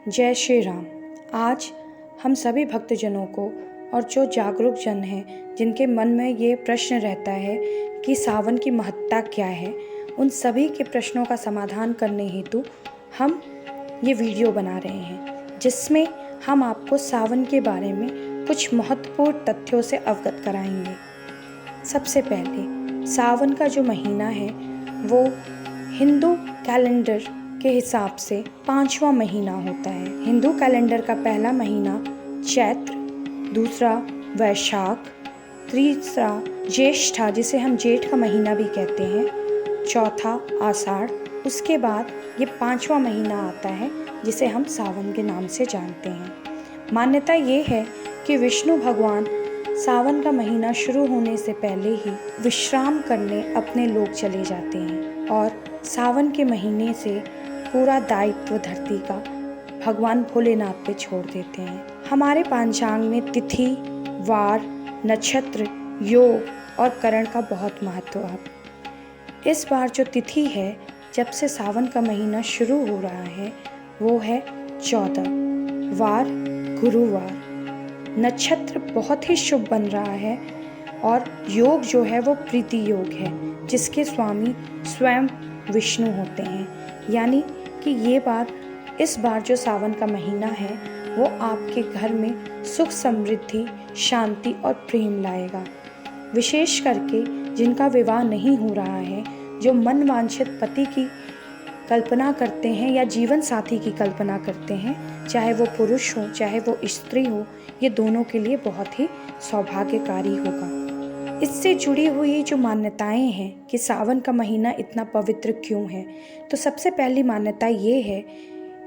जय श्री राम। आज हम सभी भक्तजनों को और जो जागरूक जन हैं जिनके मन में ये प्रश्न रहता है कि सावन की महत्ता क्या है, उन सभी के प्रश्नों का समाधान करने हेतु हम ये वीडियो बना रहे हैं, जिसमें हम आपको सावन के बारे में कुछ महत्वपूर्ण तथ्यों से अवगत कराएंगे। सबसे पहले सावन का जो महीना है वो हिंदू कैलेंडर के हिसाब से 5वां महीना होता है। हिंदू कैलेंडर का पहला महीना चैत्र, दूसरा वैशाख, तीसरा ज्येष्ठा जिसे हम जेठ का महीना भी कहते हैं, चौथा आषाढ़, उसके बाद ये 5वां महीना आता है जिसे हम सावन के नाम से जानते हैं। मान्यता ये है कि विष्णु भगवान सावन का महीना शुरू होने से पहले ही विश्राम करने अपने लोक चले जाते हैं और सावन के महीने से पूरा दायित्व धरती का भगवान भोलेनाथ पे छोड़ देते हैं। हमारे पंचांग में तिथि, वार, नक्षत्र, योग और करण का बहुत महत्व है। इस बार जो तिथि है, जब से सावन का महीना शुरू हो रहा है, वो है 14, वार गुरुवार, नक्षत्र बहुत ही शुभ बन रहा है और योग जो है वो प्रीति योग है, जिसके स्वामी स्वयं विष्णु होते हैं। यानी कि इस बार जो सावन का महीना है वो आपके घर में सुख, समृद्धि, शांति और प्रेम लाएगा। विशेष करके जिनका विवाह नहीं हो रहा है, जो मन वांछित पति की कल्पना करते हैं या जीवन साथी की कल्पना करते हैं, चाहे वो पुरुष हो चाहे वो स्त्री हो, ये दोनों के लिए बहुत ही सौभाग्यकारी होगा। इससे जुड़ी हुई जो मान्यताएं हैं कि सावन का महीना इतना पवित्र क्यों है, तो सबसे पहली मान्यता ये है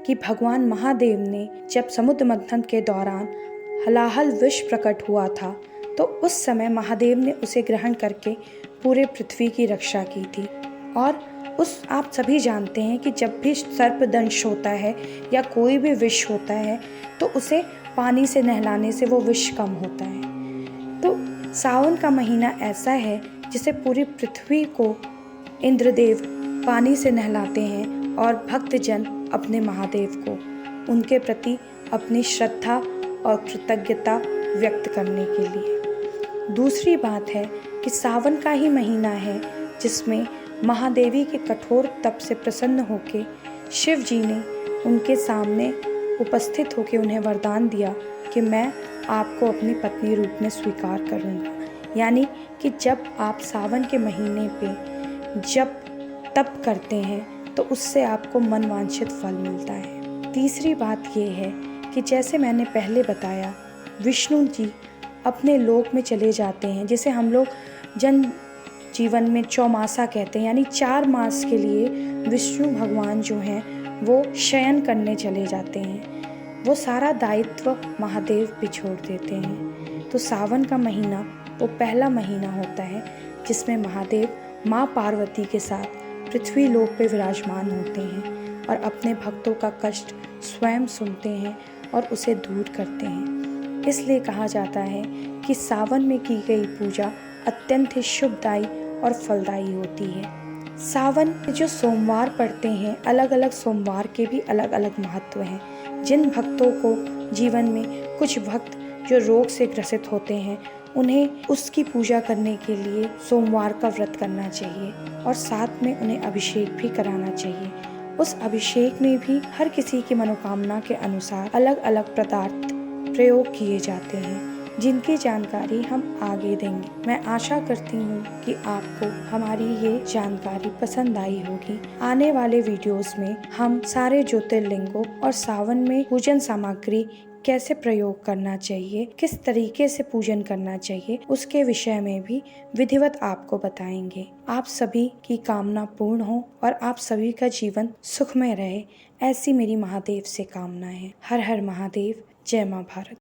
कि भगवान महादेव ने जब समुद्र मंथन के दौरान हलाहल विष प्रकट हुआ था, तो उस समय महादेव ने उसे ग्रहण करके पूरे पृथ्वी की रक्षा की थी। और आप सभी जानते हैं कि जब भी सर्पदंश होता है या कोई भी विष होता है, तो उसे पानी से नहलाने से वो विष कम होता है। तो सावन का महीना ऐसा है जिसे पूरी पृथ्वी को इंद्रदेव पानी से नहलाते हैं और भक्तजन अपने महादेव को उनके प्रति अपनी श्रद्धा और कृतज्ञता व्यक्त करने के लिए। दूसरी बात है कि सावन का ही महीना है जिसमें महादेवी के कठोर तप से प्रसन्न होकर शिव जी ने उनके सामने उपस्थित होकर उन्हें वरदान दिया कि मैं आपको अपनी पत्नी रूप में स्वीकार करूंगा। यानी कि जब आप सावन के महीने पे जब तप करते हैं तो उससे आपको मनवांछित फल मिलता है। तीसरी बात ये है कि जैसे मैंने पहले बताया, विष्णु जी अपने लोक में चले जाते हैं, जिसे हम लोग जन जीवन में चौमासा कहते हैं। यानी 4 मास के लिए विष्णु भगवान जो हैं वो शयन करने चले जाते हैं। वो सारा दायित्व महादेव पे छोड़ देते हैं। तो सावन का महीना वो पहला महीना होता है जिसमें महादेव माँ पार्वती के साथ पृथ्वी लोक पे विराजमान होते हैं और अपने भक्तों का कष्ट स्वयं सुनते हैं और उसे दूर करते हैं। इसलिए कहा जाता है कि सावन में की गई पूजा अत्यंत ही शुभदायी और फलदायी होती है। सावन में जो सोमवार पड़ते हैं, अलग अलग सोमवार के भी अलग अलग महत्व हैं। जिन भक्तों को जीवन में कुछ भक्त जो रोग से ग्रसित होते हैं, उन्हें उसकी पूजा करने के लिए सोमवार का व्रत करना चाहिए और साथ में उन्हें अभिषेक भी कराना चाहिए। उस अभिषेक में भी हर किसी की मनोकामना के अनुसार अलग अलग पदार्थ प्रयोग किए जाते हैं, जिनकी जानकारी हम आगे देंगे। मैं आशा करती हूँ कि आपको हमारी ये जानकारी पसंद आई होगी। आने वाले वीडियोस में हम सारे ज्योतिर्लिंगों और सावन में पूजन सामग्री कैसे प्रयोग करना चाहिए, किस तरीके से पूजन करना चाहिए, उसके विषय में भी विधिवत आपको बताएंगे। आप सभी की कामना पूर्ण हो और आप सभी का जीवन सुखमय रहे, ऐसी मेरी महादेव से कामना है। हर हर महादेव। जय माँ भारत।